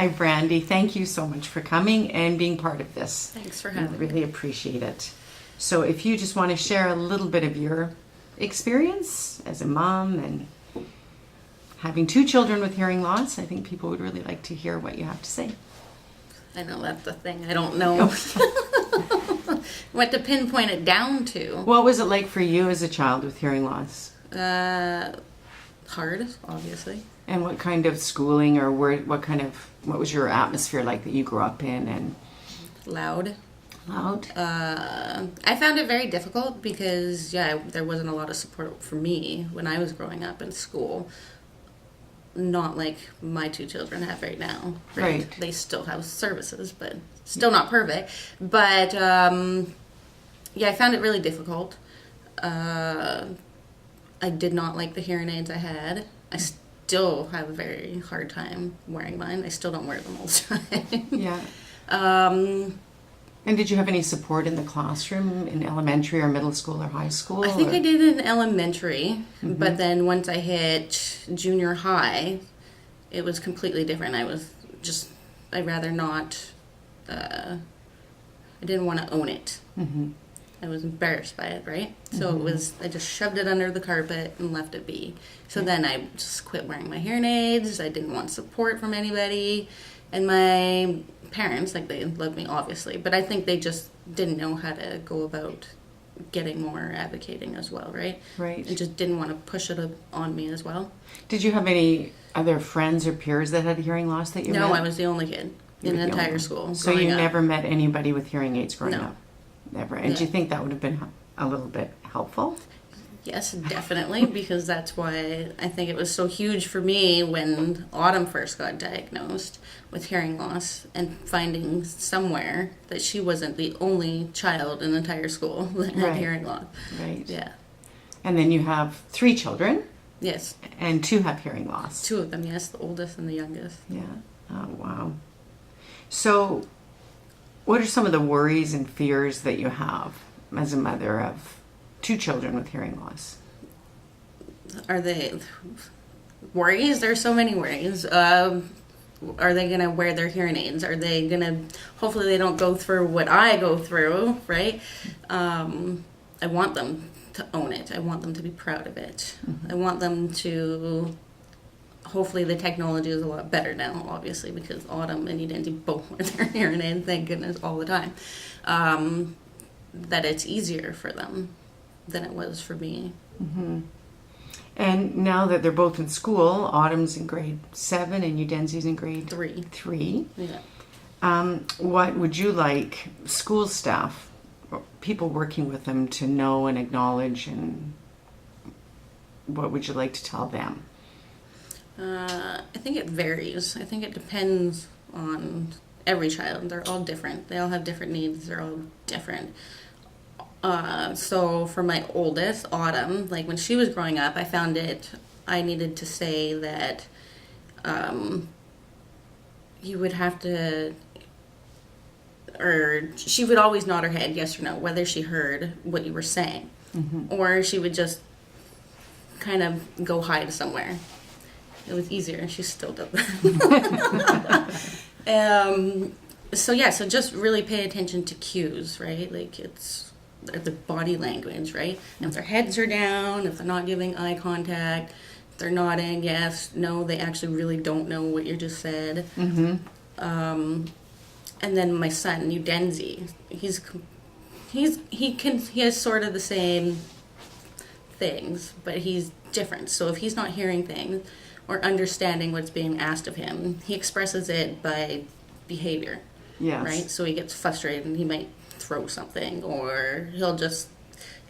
Hi, Brandy. Thank you so much for coming and being part of this. Thanks for I having me. really appreciate it. So if you just want to share a little bit of your experience as a mom and having 2 children with hearing loss, I think people would really like to hear what you have to say. I know that's the thing. I don't know what to pinpoint it down to. What was it like for you as a child with hearing loss? Hard, obviously. And what kind of schooling or what was your atmosphere like that you grew up in and Loud. loud? I found it very difficult because, there wasn't a lot of support for me when I was growing up in school. Not like my 2 children have right now. Right. They still have services, but still not perfect. But, I found it really difficult. I did not like the hearing aids I had. I still have a very hard time wearing mine. I still don't wear them all the time. Yeah. Um, And did you have any support in the classroom in elementary or middle school or high school? I think or? I did in elementary, but then once I hit junior high, it was completely different. I'd rather not, I didn't want to own it. Mm-hmm. I was embarrassed by it, right? So I just shoved it under the carpet and left it be. So then I just quit wearing my hearing aids. I didn't want support from anybody. And my parents, they loved me, obviously, but I think they just didn't know how to go about getting more advocating as well, right? Right. And just didn't want to push it on me as well. Did you have any other friends or peers that had hearing loss that you met? No, I was the only kid in the entire school. So you growing up. never met anybody with hearing aids growing No. up? Never. And do you think that would have been a little bit helpful? Yes, definitely, because that's why I think it was so huge for me when Autumn first got diagnosed with hearing loss and finding somewhere that she wasn't the only child in the entire school that had Right. hearing loss. Right. Yeah. And then you have 3 children Yes. and 2 have hearing loss. 2 of them, yes, the oldest and the youngest. Yeah. Oh, wow. So what are some of the worries and fears that you have as a mother of 2 children with hearing loss? Are they worries? There's so many worries. Are they going to wear their hearing aids? Are they going to, hopefully they don't go through what I go through, right? I want them to own it. I want them to be proud of it. I want them to, hopefully the technology is a lot better now, obviously, because Autumn and Edenzi both wear their hearing aids, thank goodness, all the time. That it's easier for them than it was for me. Mm-hmm. And now that they're both in school, Autumn's in grade 7 and Udenzi's in grade 3. Yeah. What would you like school staff, or people working with them, to know and acknowledge, and what would you like to tell them? I think it varies. I think it depends on every child. They're all different. They all have different needs. They're all different. So for my oldest, Autumn, when she was growing up, I needed to say that you would have to, or she would always nod her head yes or no, whether she heard what you were saying. Mm-hmm. Or she would just kind of go hide somewhere. It was easier. She still does that. So just really pay attention to cues, right? It's the body language, right? And if their heads are down, if they're not giving eye contact, if they're nodding, yes, no, they actually really don't know what you just said. Mm-hmm. And then my son, Udenzi, he has sort of the same things, but he's different. So if he's not hearing things or understanding what's being asked of him, he expresses it by behavior. Yes. Right? So he gets frustrated and he might throw something, or he'll just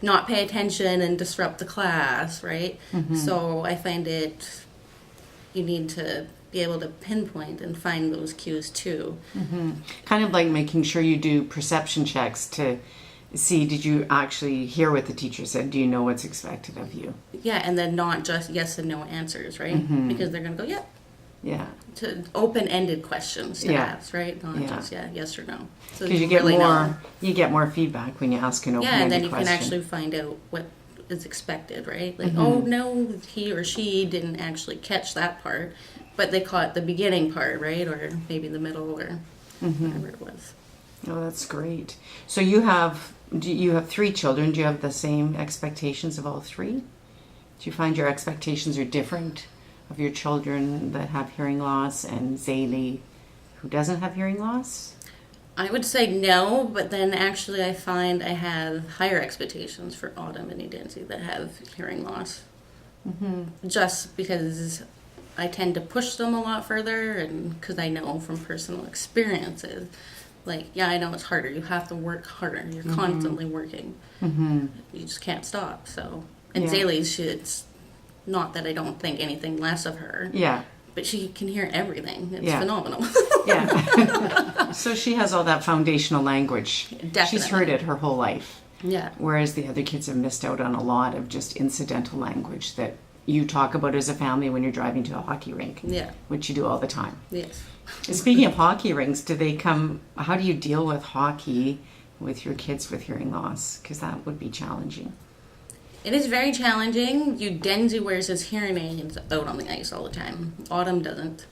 not pay attention and disrupt the class, right? Mm-hmm. So I find you need to be able to pinpoint and find those cues too. Mm-hmm. Kind of like making sure you do perception checks to see, did you actually hear what the teacher said? Do you know what's expected of you? Yeah, and then not just yes and no answers, right? Mm-hmm. Because they're going to go, yeah. Yeah. To open-ended questions to ask, right? Not just yes or no. So because you get really you get more feedback when you ask an open-ended question. Yeah, and then you can actually find out what is expected, right? Oh no, he or she didn't actually catch that part, but they caught the beginning part, right? Or maybe the middle or whatever it was. Oh, that's great. So you have 3 children. Do you have the same expectations of all 3? Do you find your expectations are different of your children that have hearing loss and Zaylee, who doesn't have hearing loss? I would say no, but then actually I find I have higher expectations for Autumn and Edenzi that have hearing loss. Just because I tend to push them a lot further, and because I know from personal experiences, like, yeah, I know it's harder. You have to work harder. You're constantly working. You just can't stop. So, and Zaylee, it's not that I don't think anything less of her. Yeah. But she can hear everything. It's phenomenal. Yeah. So she has all that foundational language. Definitely. She's heard it her whole life. Yeah. Whereas the other kids have missed out on a lot of just incidental language that you talk about as a family when you're driving to a hockey rink. Yeah. Which you do all the time. Yes. Speaking of hockey rinks, how do you deal with hockey with your kids with hearing loss? Because that would be challenging. It is very challenging. Denzi wears his hearing aids out on the ice all the time. Autumn doesn't.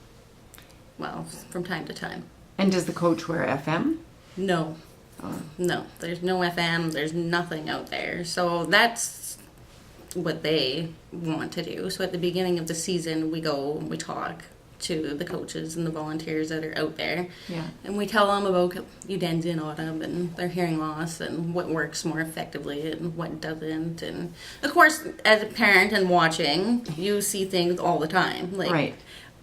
Well, from time to time. And does the coach wear FM? No. Oh. No. There's no FM. There's nothing out there. So that's what they want to do. So at the beginning of the season, we talk to the coaches and the volunteers that are out there. Yeah. And we tell them about Udenzi and Autumn and their hearing loss and what works more effectively and what doesn't. And of course, as a parent and watching, you see things all the time. Like, right.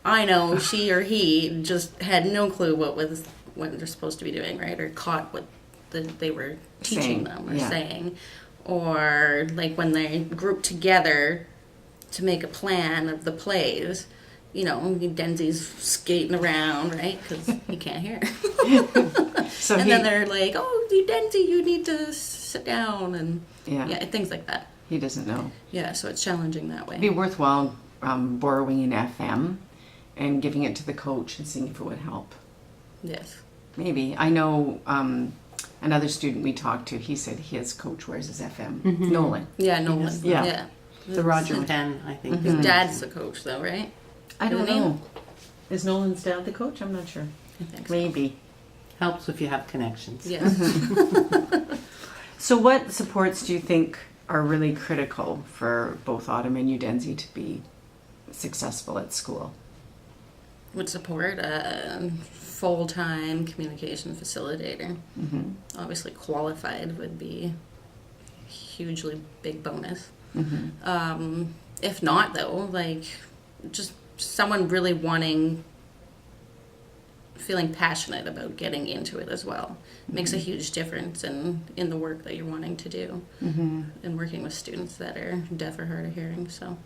I know she or he just had no clue what they're supposed to be doing, right? Or caught what they were teaching them or saying. Or like when they group together to make a plan of the plays, Denzi's skating around, right? Because he can't hear. Then they're like, oh, Denzi, you need to sit down. And things like that. He doesn't know. Yeah, so it's challenging that way. It'd be worthwhile borrowing an FM and giving it to the coach and seeing if it would help. Yes. Maybe. I know another student we talked to, he said his coach wears his FM. Nolan. Yeah, Nolan. Yeah. The Roger Penn, I think. His dad's the coach, though, right? I don't know. Is Nolan's dad the coach? I'm not sure. I think so. Maybe. Helps if you have connections. Yes. So what supports do you think are really critical for both Autumn and Udenzi to be successful at school? Would support a full-time communication facilitator. Obviously qualified would be a hugely big bonus. If not, though, like just someone really feeling passionate about getting into it as well. It makes a huge difference in the work that you're wanting to do and working with students that are deaf or hard of hearing. So,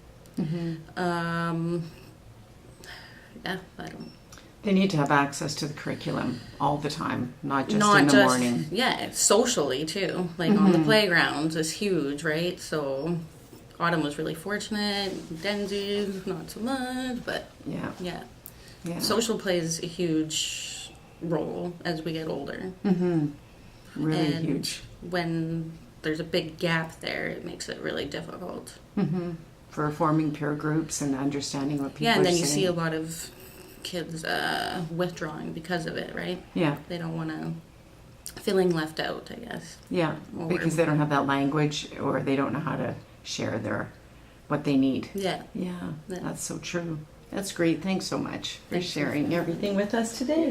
They need to have access to the curriculum all the time, not just in the morning. Yeah, socially too. Like on the playgrounds is huge, right? So Autumn was really fortunate. Denzi, not so much, but yeah. Social plays a huge role as we get older. Really huge. When there's a big gap there, it makes it really difficult. For forming peer groups and understanding what people are saying. Yeah, and then you see a lot of kids withdrawing because of it, right? Yeah. They don't want to, feeling left out, I guess. Yeah, because they don't have that language or they don't know how to share what they need. Yeah. Yeah, that's so true. That's great. Thanks so much for sharing everything with us today.